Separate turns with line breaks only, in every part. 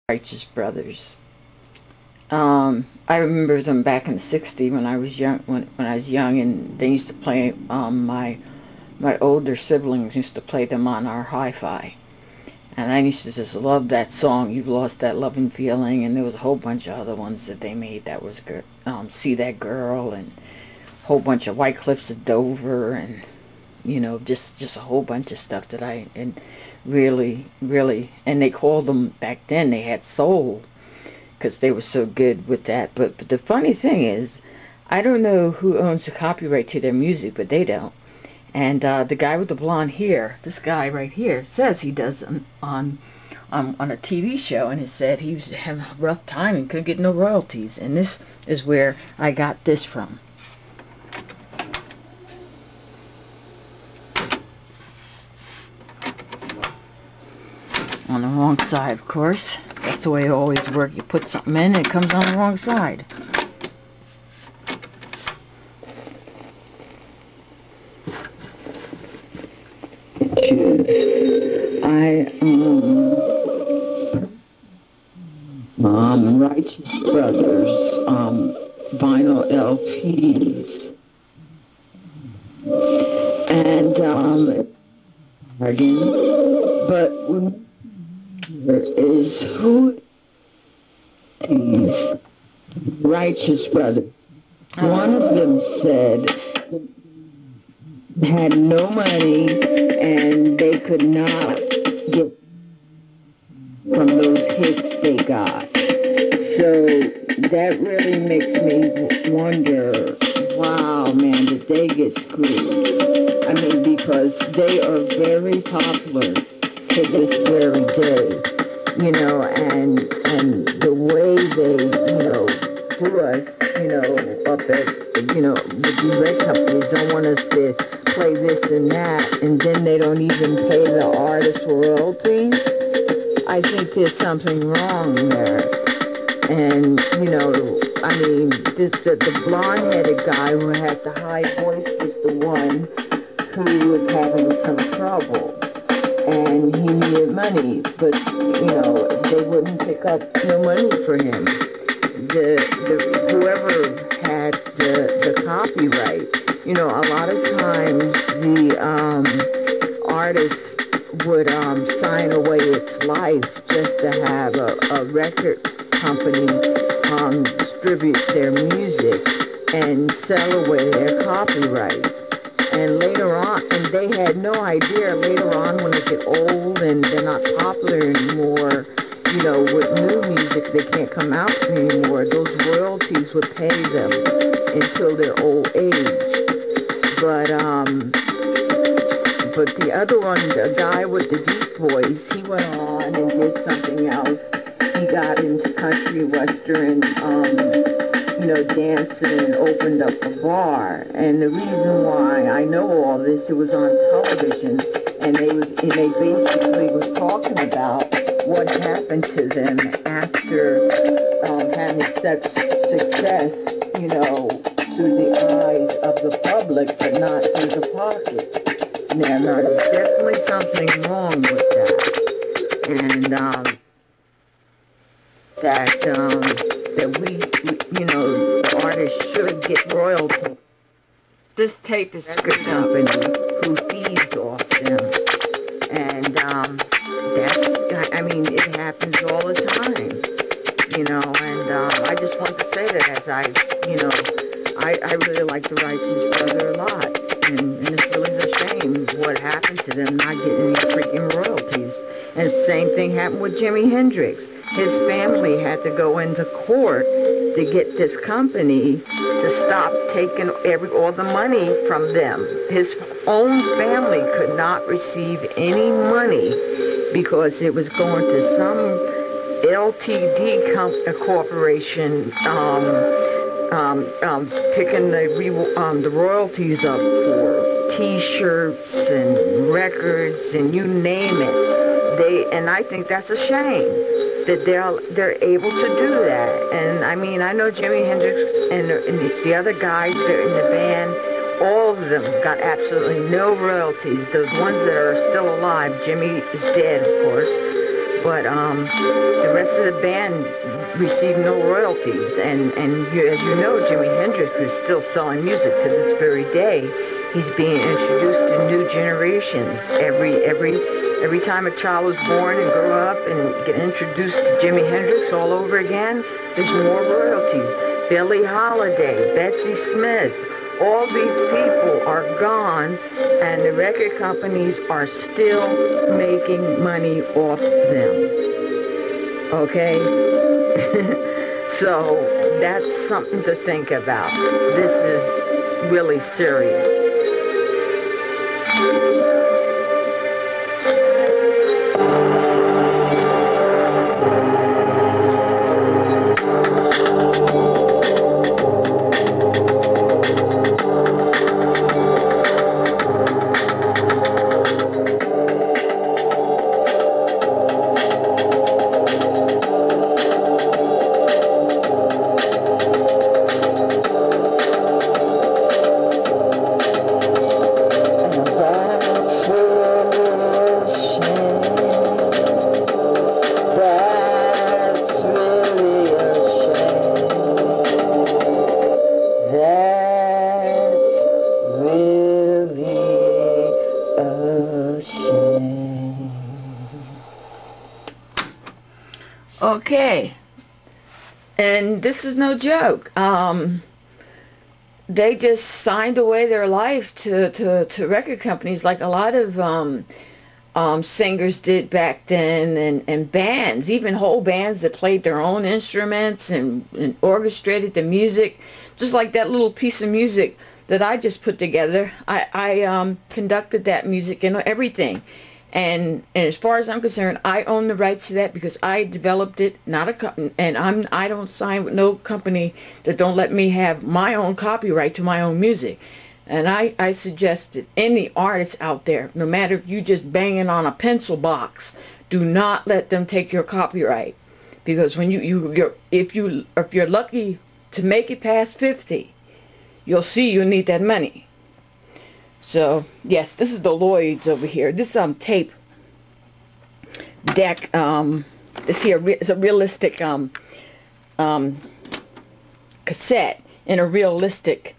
Righteous Brothers. I remember them back in the '60s when I was young. When I was young, and they used to play. My older siblings used to play them on our hi-fi, and I used to just love that song. "You've Lost That Loving Feeling," and there was a whole bunch of other ones that they made that was good. "See That Girl," and a whole bunch of "White Cliffs of Dover," and just a whole bunch of stuff that I really, and they called them back then. They had soul because they were so good with that. But the funny thing is, I don't know who owns the copyright to their music, but they don't. And the guy with the blonde hair, this guy right here, says he does on a TV show, and he said he was having a rough time and couldn't get no royalties. And this is where I got this from. On the wrong side, of course. That's the way it always works. You put something in and it comes on the wrong side. Righteous Brothers vinyl LPs, and but there is who these Righteous Brothers. One of them said had no money and they could not get from those hits they got. So that really makes me wonder, wow, man, did they get screwed? I mean, because they are very popular to this very day, and the way they, do us, up at, with these record companies don't want us to play this and that, and then they don't even pay the artist royalties. I think there's something wrong there. And, I mean, the blonde-headed guy who had the high voice was the one who was having some trouble. And he needed money, but, they wouldn't pick up no money for him. Whoever had the copyright, a lot of times the artist would sign away its life just to have a record company distribute their music and sell away their copyright. And later on, and they had no idea later on when they get old and they're not popular anymore, with new music they can't come out anymore, those royalties would pay them until their old age. But the other one, the guy with the deep voice, he went on and did something else. He got into country western, dancing and opened up a bar. And the reason why I know all this, it was on television, and they basically was talking about what happened to them after having such success, through the eyes of the public, but not through the pocket. Now, there's definitely something wrong with that, and that we the artists should get royalty. This tape is a good company who feeds off them, and it happens all the time, and I just want to say that as I really like the Righteous Brother a lot, and it's really a shame what happened to them not getting any freaking royalties. And the same thing happened with Jimi Hendrix. His family had to go into court to get this company to stop taking all the money from them. His own family could not receive any money because it was going to some LTD corporation, picking the royalties up for T-shirts and records and you name it. And I think that's a shame that they're able to do that. And I mean, I know Jimi Hendrix and the other guys that are in the band, all of them got absolutely no royalties. The ones that are still alive, Jimmy is dead, of course, but the rest of the band received no royalties. And as you know, Jimi Hendrix is still selling music to this very day. He's being introduced to new generations. Every time a child is born and grow up and get introduced to Jimi Hendrix all over again, there's more royalties. Billie Holiday, Betsy Smith, all these people are gone, and the record companies are still making money off them. Okay? So that's something to think about. This is really serious. Okay, and this is no joke. They just signed away their life to record companies like a lot of singers did back then, and bands, even whole bands that played their own instruments and orchestrated the music, just like that little piece of music that I just put together. I conducted that music and everything. And as far as I'm concerned, I own the rights to that because I developed it, not a company, and I don't sign with no company that don't let me have my own copyright to my own music. And I suggest that any artists out there, no matter if you just banging on a pencil box, do not let them take your copyright, because when if you're lucky to make it past 50, you'll see you need that money. So, yes, this is the Lloyds over here. This tape deck, this here is a realistic cassette in a realistic.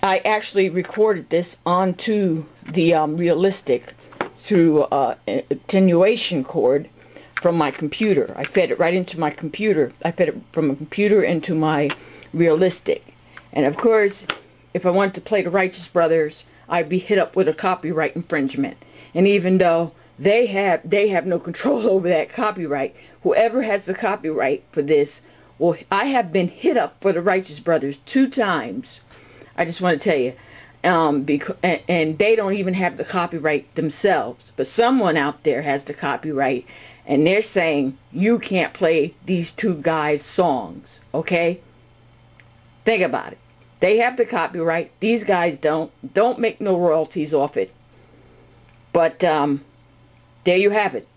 I actually recorded this onto the realistic through attenuation cord from my computer. I fed it right into my computer. I fed it from a computer into my realistic. And of course, if I wanted to play the Righteous Brothers, I'd be hit up with a copyright infringement. And even though they have no control over that copyright, whoever has the copyright for this, well, I have been hit up for the Righteous Brothers 2 times. I just want to tell you, and they don't even have the copyright themselves, but someone out there has the copyright, and they're saying you can't play these 2 guys' songs. Okay, think about it. They have the copyright. These guys don't make no royalties off it. But there you have it.